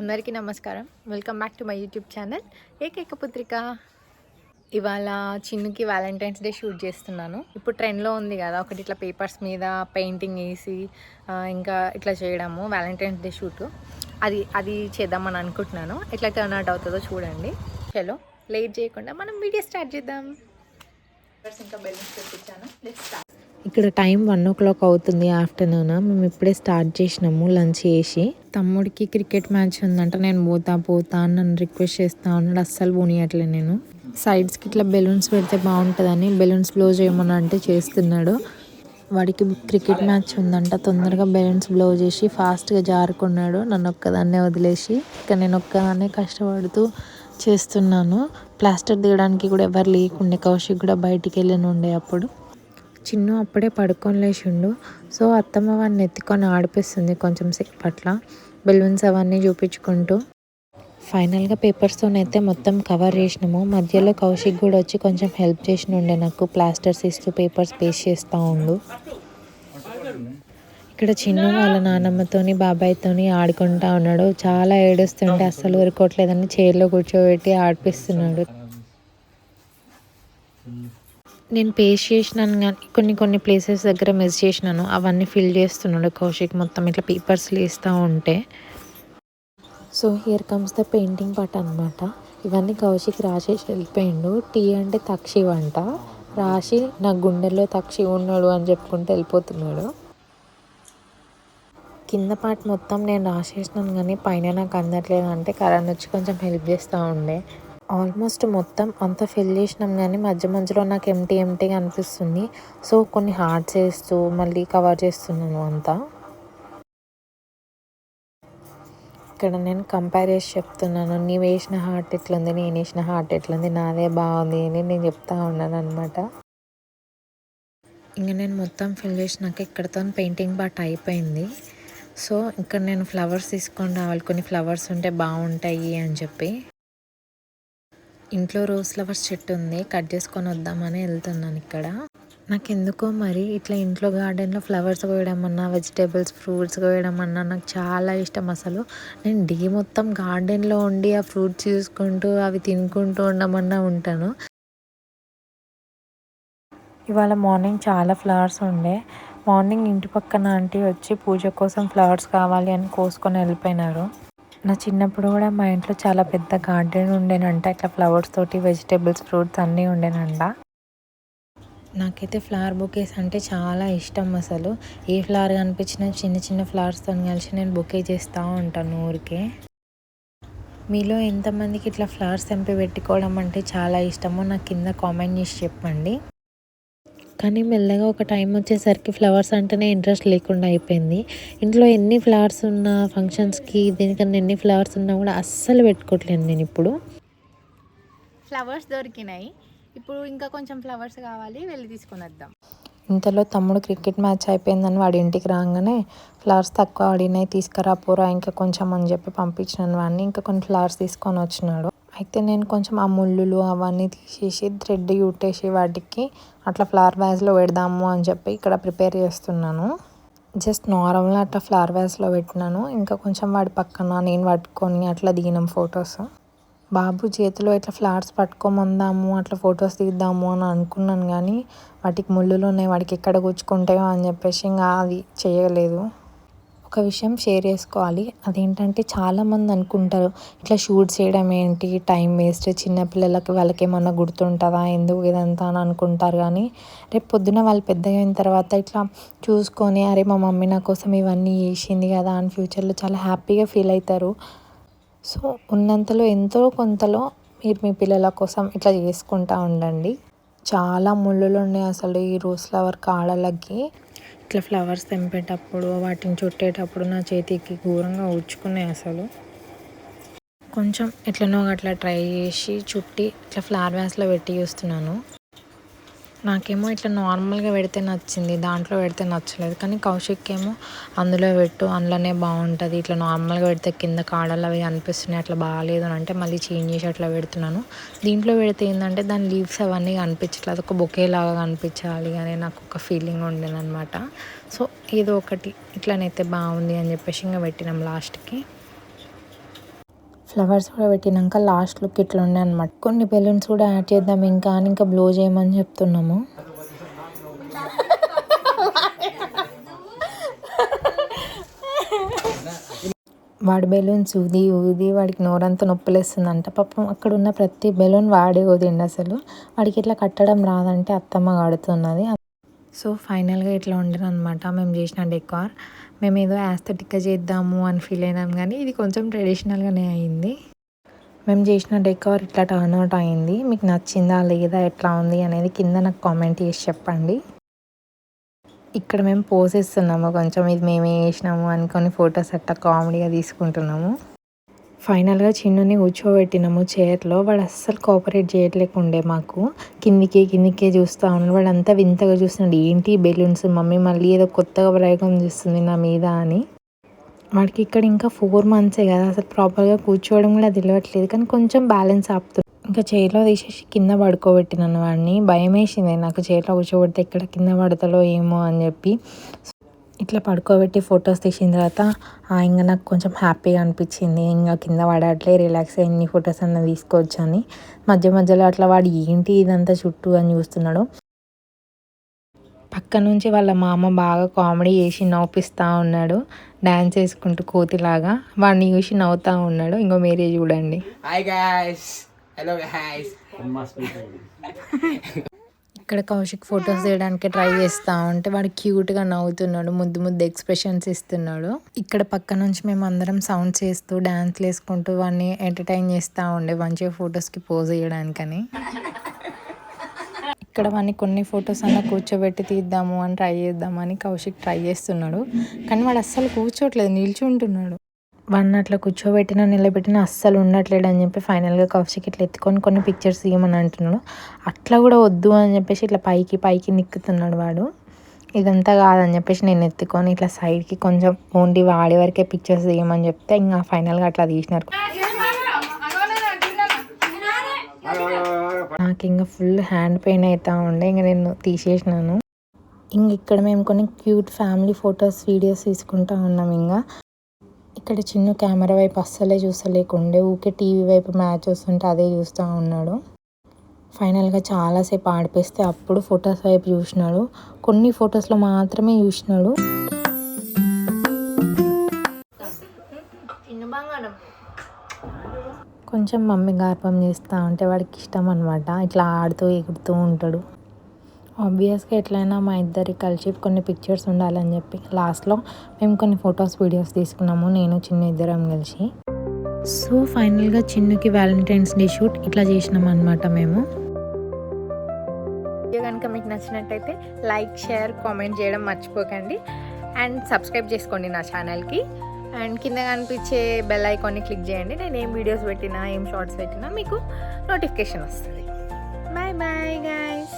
అందరికీ నమస్కారం. Welcome back to my YouTube channel ఏకైక పుత్రిక. ఇవాళ చిన్నుకి వ్యాలంటైన్స్ డే షూట్ చేస్తున్నాను. ఇప్పుడు ట్రెండ్లో ఉంది కదా, ఒకటి ఇట్లా పేపర్స్ మీద పెయింటింగ్ వేసి ఇంకా ఇట్లా చేయడము వ్యాలంటైన్స్ డే షూట్. అది చేద్దామని అనుకుంటున్నాను. ఎట్లా టర్న్ అవుట్ అవుతుందో చూడండి. చలో లేట్ చేయకుండా మనం వీడియో స్టార్ట్ చేద్దాం. ఇంకా బెలూన్స్ తెప్పించాను. Let's start. ఇక్కడ టైం 1 o'clock అవుతుంది ఆఫ్టర్నూన్. మేము ఇప్పుడే స్టార్ట్ చేసినాము లంచ్ చేసి. తమ్ముడికి క్రికెట్ మ్యాచ్ ఉందంట, నేను పోతా అని నన్ను రిక్వెస్ట్ చేస్తా ఉన్నాడు. అస్సలు పోనీయట్లే. నేను సైడ్స్కి ఇట్లా బెలూన్స్ పెడితే బాగుంటుందని బెలూన్స్ బ్లో చేయమని అంటే చేస్తున్నాడు. వాడికి క్రికెట్ మ్యాచ్ ఉందంట, తొందరగా బెలూన్స్ బ్లో చేసి ఫాస్ట్గా జారుకున్నాడు. నన్ను ఒక్కదాన్నే వదిలేసి ఇక నేను ఒక్కదాన్నే కష్టపడుతూ చేస్తున్నాను. ప్లాస్టర్ తీయడానికి కూడా ఎవరు లేకుండే. కౌశిక్ కూడా బయటికి వెళ్ళి ఉండే. అప్పుడు చిన్ను అప్పుడే పడుకొని లేచిండు. సో అత్తమ్మ వాడిని ఎత్తుకొని ఆడిపిస్తుంది కొంచెం సేపు అట్లా బెలూన్స్ అవన్నీ చూపించుకుంటూ. ఫైనల్గా పేపర్స్తోనైతే మొత్తం కవర్ చేసినాము. మధ్యలో కౌశిక్ కూడా వచ్చి కొంచెం హెల్ప్ చేసినుండే నాకు, ప్లాస్టర్స్ ఇస్తూ పేపర్స్ పేస్ట్ చేస్తూ ఉండు. ఇక్కడ చిన్ను వాళ్ళ నాన్నమ్మతోని బాబాయ్తోని ఆడుకుంటా ఉన్నాడు. చాలా ఏడుస్తుంటే అస్సలు ఊరుకోవట్లేదని చైర్లో కూర్చోబెట్టి ఆడిపిస్తున్నాడు. నేను పేస్ట్ చేసినాను కానీ కొన్ని ప్లేసెస్ దగ్గర మిస్ చేసినాను. అవన్నీ ఫిల్ చేస్తున్నాడు కౌశిక్ మొత్తం ఇట్లా పేపర్స్ వేస్తూ ఉంటే. So here comes the painting part అనమాట. ఇవన్నీ కౌశిక్ రాసేసి వెళ్ళిపోయిండు. టీ అంటే తక్షి వంట రాసి నా గుండెల్లో తక్షి ఉన్నాడు అని చెప్పుకుంటూ వెళ్ళిపోతున్నాడు. కింద పార్ట్ మొత్తం నేను రాసేసినాను కానీ పైన నాకు అందట్లేదు అంటే కరణ్ వచ్చి కొంచెం హెల్ప్ చేస్తూ ఉండే. ఆల్మోస్ట్ మొత్తం అంతా ఫిల్ చేసినాం కానీ మధ్యలో నాకు ఎంటీగా అనిపిస్తుంది. సో కొన్ని హార్ట్స్ వేస్తూ మళ్ళీ కవర్ చేస్తున్నాను అంతా. ఇక్కడ నేను కంపేర్ చేసి చెప్తున్నాను, నీవు వేసిన హార్ట్ ఎట్లుంది, నేను వేసిన హార్ట్ ఎట్లుంది, నాదే బాగుంది అని నేను చెప్తా ఉన్నాను అనమాట. ఇంకా నేను మొత్తం ఫిల్ చేసినాక ఇక్కడతో పెయింటింగ్ పార్ట్ అయిపోయింది. సో ఇక్కడ నేను ఫ్లవర్స్ తీసుకొని రావాలి, కొన్ని ఫ్లవర్స్ ఉంటే బాగుంటాయి అని చెప్పి. ఇంట్లో రోజ్ ఫ్లవర్స్ చెట్టు ఉంది, కట్ చేసుకొని వద్దామని వెళ్తున్నాను. ఇక్కడ నాకు ఎందుకో మరి ఇట్లా ఇంట్లో గార్డెన్లో ఫ్లవర్స్ కోయడం అన్నా, వెజిటేబుల్స్ ఫ్రూట్స్ కోయడం అన్నా నాకు చాలా ఇష్టం. అసలు నేను డే మొత్తం గార్డెన్లో ఉండి ఆ ఫ్రూట్స్ చూసుకుంటూ అవి తినుకుంటూ ఉండమన్నా ఉంటాను. ఇవాళ మార్నింగ్ చాలా ఫ్లవర్స్ ఉండే. మార్నింగ్ ఇంటి పక్కన ఆంటీ వచ్చి పూజ కోసం ఫ్లవర్స్ కావాలి అని కోసుకొని వెళ్ళిపోయినారు. నా చిన్నప్పుడు కూడా మా ఇంట్లో చాలా పెద్ద గార్డెన్ ఉండేనంట. ఇట్లా ఫ్లవర్స్ తోటి వెజిటేబుల్స్ ఫ్రూట్స్ అన్నీ ఉండేనంట. నాకైతే ఫ్లవర్ బొకేస్ అంటే చాలా ఇష్టం. అసలు ఏ ఫ్లవర్ కనిపించినా చిన్న ఫ్లవర్స్తో కలిసి నేను బొకే చేస్తూ ఉంటాను ఊరికే. మీలో ఎంతమందికి ఇట్లా ఫ్లవర్స్ తెంపి పెట్టుకోవడం అంటే చాలా ఇష్టమో నాకు కింద కామెంట్ చేసి చెప్పండి. కానీ మెల్లగా ఒక టైం వచ్చేసరికి ఫ్లవర్స్ అంటేనే ఇంట్రెస్ట్ లేకుండా అయిపోయింది. ఇంట్లో ఎన్ని ఫ్లవర్స్ ఉన్నా ఫంక్షన్స్కి దీనికన్నా ఎన్ని ఫ్లవర్స్ ఉన్నా కూడా అస్సలు పెట్టుకోవట్లేదు నేను ఇప్పుడు. ఫ్లవర్స్ దొరికినాయి, ఇప్పుడు ఇంకా కొంచెం ఫ్లవర్స్ కావాలి, వెళ్ళి తీసుకొని వద్దాం. ఇంతలో తమ్ముడు క్రికెట్ మ్యాచ్ అయిపోయిందని వాడి ఇంటికి రాగానే ఫ్లవర్స్ తక్కువ ఆడినాయి, తీసుకురా పోరా ఇంకా కొంచెం అని చెప్పి పంపించినాను వాడిని. ఇంకా కొన్ని ఫ్లవర్స్ తీసుకొని వచ్చినాడు. అయితే నేను కొంచెం ఆ ముళ్ళులు అవన్నీ తీసేసి థ్రెడ్ యూటేసి వాటికి అట్లా ఫ్లవర్ వ్యాజ్లో పెడదాము అని చెప్పి ఇక్కడ ప్రిపేర్ చేస్తున్నాను. జస్ట్ నార్మల్గా అట్లా ఫ్లవర్ వ్యాజ్లో పెట్టినాను. ఇంకా కొంచెం వాడి పక్కన నేను పట్టుకొని అట్లా దిగినాం ఫొటోస్. బాబు చేతిలో ఇట్లా ఫ్లవర్స్ పట్టుకోమందాము, అట్లా ఫొటోస్ తీద్దాము అని అనుకున్నాను కానీ వాటికి ముళ్ళులు ఉన్నాయి, వాడికి ఎక్కడ గుచ్చుకుంటాయో అని చెప్పేసి ఇంకా అది చేయలేదు. ఒక విషయం షేర్ చేసుకోవాలి, అదేంటంటే చాలామంది అనుకుంటారు ఇట్లా షూట్స్ చేయడం ఏంటి, టైం వేస్ట్, చిన్నపిల్లలకి వాళ్ళకి ఏమన్నా గుర్తుంటుందా ఎందుకు ఇదంతా అని అనుకుంటారు. కానీ రేపు పొద్దున వాళ్ళు పెద్దగా అయిన తర్వాత ఇట్లా చూసుకొని అరే మా మమ్మీ నా కోసం ఇవన్నీ చేసింది కదా అని ఫ్యూచర్లో చాలా హ్యాపీగా ఫీల్ అవుతారు. సో ఉన్నంతలో ఎంతో కొంతలో మీరు మీ పిల్లల కోసం ఇట్లా చేసుకుంటూ ఉండండి. చాలా ముళ్ళులు ఉన్నాయి అసలు ఈ రోజ్ ఫ్లవర్ కాడలకి. ఇట్లా ఫ్లవర్స్ తెంపేటప్పుడు వాటిని చుట్టేటప్పుడు నా చేతికి ఘోరంగా ఉచ్చుకున్నాయి. అసలు కొంచెం ఎట్లనో అట్లా ట్రై చేసి చుట్టి ఇట్లా ఫ్లవర్ వ్యాస్లో పెట్టి చూస్తున్నాను. నాకేమో ఇట్లా నార్మల్గా పెడితే నచ్చింది, దాంట్లో పెడితే నచ్చలేదు. కానీ కౌశిక్ ఏమో అందులో పెట్టు, అందులోనే బాగుంటుంది, ఇట్లా నార్మల్గా పెడితే కింద కాడలు అవి కనిపిస్తున్నాయి అట్లా బాగాలేదు అని అంటే మళ్ళీ చేంజ్ చేసి అట్లా పెడుతున్నాను. దీంట్లో పెడితే ఏంటంటే దాని లీవ్స్ అవన్నీ కనిపించట్లేదు, ఒక బొకే లాగా కనిపించాలి అని నాకు ఒక ఫీలింగ్ ఉండేదన్నమాట. సో ఏదో ఒకటి ఇట్లనైతే బాగుంది అని చెప్పేసి ఇంకా పెట్టినాం లాస్ట్కి. ఫ్లవర్స్ కూడా పెట్టినాక లాస్ట్ లుక్ ఇట్లా ఉండే అనమాట. కొన్ని బెలూన్స్ కూడా యాడ్ చేద్దాం ఇంకా బ్లో చేయమని చెప్తున్నాము. వాడి బెలూన్స్ ఊది వాడికి నోరంతా నొప్పులేస్తుందంట. పాపం అక్కడ ఉన్న ప్రతి బెలూన్ వాడే ఊదిండి. అసలు వాడికి ఇట్లా కట్టడం రాదంటే అత్తమ్మ కడుతున్నది. సో ఫైనల్గా ఇట్లా ఉండరు అనమాట మేము చేసిన డెకార్. మేము ఏదో యాస్థెటిక్గా చేద్దాము అని ఫీల్ అయినాం, కానీ ఇది కొంచెం ట్రెడిషనల్గానే అయింది. మేము చేసిన డెకార్ ఇట్లా టర్న్ అవుట్ అయింది. మీకు నచ్చిందా లేదా ఎట్లా ఉంది అనేది కింద నాకు కామెంట్ చేసి చెప్పండి. ఇక్కడ మేము పోజ్ ఇస్తున్నాము, కొంచెం ఇది మేమే వేసినాము అనుకొని ఫొటోస్ అట్లా కామెడీగా తీసుకుంటున్నాము. ఫైనల్గా చిన్నుని కూర్చోబెట్టినాము చైర్లో. వాడు అస్సలు కోఆపరేట్ చేయట్లేకుండే మాకు. కిందికే చూస్తూ ఉన్నాడు. వాడు అంతా వింతగా చూస్తున్నాడు, ఏంటి బెలూన్స్ మమ్మీ మళ్ళీ ఏదో కొత్తగా ప్రయోగం చేస్తుంది నా మీద అని. వాడికి ఇక్కడ ఇంకా 4 months కదా, అసలు ప్రాపర్గా కూర్చోవడం కూడా తెలియట్లేదు, కానీ కొంచెం బ్యాలెన్స్ ఆపుతుంది. ఇంకా చైర్లో తీసేసి కింద పడుకోబెట్టినాను వాడిని. భయం వేసింది నాకు చైర్లో కూర్చోబెడితే ఎక్కడ కింద పడతాలో ఏమో అని చెప్పి. ఇట్లా పడుకోబెట్టి ఫొటోస్ తీసిన తర్వాత ఇంకా నాకు కొంచెం హ్యాపీగా అనిపించింది. ఇంకా కింద పడట్లే, రిలాక్స్ ఎన్ని ఫొటోస్ అన్న తీసుకోవచ్చు అని. మధ్యలో అట్లా వాడు ఏంటి ఇదంతా చుట్టూ అని చూస్తున్నాడు. పక్క నుంచి వాళ్ళ మామ బాగా కామెడీ చేసి నవ్విస్తూ ఉన్నాడు, డ్యాన్స్ వేసుకుంటూ కోతిలాగా. వాడిని చూసి నవ్వుతూ ఉన్నాడు. ఇంకో మీరే చూడండి. Hi guys, hello guys. ఇక్కడ కౌశిక్ ఫొటోస్ తీయడానికి ట్రై చేస్తూ ఉంటే వాడు క్యూట్గా నవ్వుతున్నాడు, ముద్దు ఎక్స్ప్రెషన్స్ ఇస్తున్నాడు. ఇక్కడ పక్క నుంచి మేము అందరం సౌండ్స్ చేస్తూ డ్యాన్స్లు వేసుకుంటూ వాడిని ఎంటర్టైన్ చేస్తూ ఉండే మంచిగా ఫొటోస్కి పోజ్ చేయడానికని. ఇక్కడ వాడిని కొన్ని ఫొటోస్ అన్న కూర్చోబెట్టి తీద్దాము అని ట్రై చేద్దామని కౌశిక్ ట్రై చేస్తున్నాడు, కానీ వాడు అస్సలు కూర్చోట్లేదు, నిల్చుంటున్నాడు. వాడిని అట్లా కూర్చోబెట్టినా నిలబెట్టినా అస్సలు ఉండట్లేడు అని చెప్పి ఫైనల్గా కౌశిక్ ఇట్లా ఎత్తుకొని కొన్ని పిక్చర్స్ తీయమని అంటున్నాడు. అట్లా కూడా వద్దు అని చెప్పేసి ఇట్లా పైకి నిక్కుతున్నాడు వాడు. ఇదంతా కాదని చెప్పేసి నేను ఎత్తుకొని ఇట్లా సైడ్కి కొంచెం ఓన్లీ వాడి వరకే పిక్చర్స్ తీయమని చెప్తే ఇంకా ఫైనల్గా అట్లా తీసినారు. నాకు ఇంకా ఫుల్ హ్యాండ్ పెయిన్ అవుతూ ఉండే, ఇంకా నేను తీసేసినాను. ఇక్కడ మేము కొన్ని క్యూట్ ఫ్యామిలీ ఫొటోస్ వీడియోస్ తీసుకుంటూ ఉన్నాం. ఇక్కడ చిన్న కెమెరా వైపు అస్సలే చూస్తలేకుండే, ఊకే టీవీ వైపు మ్యాచ్ వస్తుంటే అదే చూస్తూ ఉన్నాడు. ఫైనల్గా చాలాసేపు ఆడిపిస్తే అప్పుడు ఫొటోస్ వైపు చూసినాడు. కొన్ని ఫొటోస్లో మాత్రమే చూసినాడు. కొంచెం మమ్మీ గార్పం చేస్తూ ఉంటే వాడికి ఇష్టం అనమాట, ఇట్లా ఆడుతూ ఎగురుతూ ఉంటాడు. ఆబ్వియస్గా ఎట్లయినా మా ఇద్దరి కలిసి కొన్ని పిక్చర్స్ ఉండాలని చెప్పి లాస్ట్లో మేము కొన్ని ఫొటోస్ వీడియోస్ తీసుకున్నాము, నేను చిన్న ఇద్దరం కలిసి. సో ఫైనల్గా చిన్నుకి వ్యాలంటైన్స్ డే షూట్ ఇట్లా చేసినాం అనమాట మేము. వీడియో కనుక మీకు నచ్చినట్టయితే లైక్, షేర్, కామెంట్ చేయడం మర్చిపోకండి. అండ్ సబ్స్క్రైబ్ చేసుకోండి నా ఛానల్కి. అండ్ కింద కనిపించే బెల్ ఐకాన్ని క్లిక్ చేయండి. నేను ఏం వీడియోస్ పెట్టినా, ఏం షార్ట్స్ పెట్టినా మీకు నోటిఫికేషన్ వస్తుంది. Bye bye guys.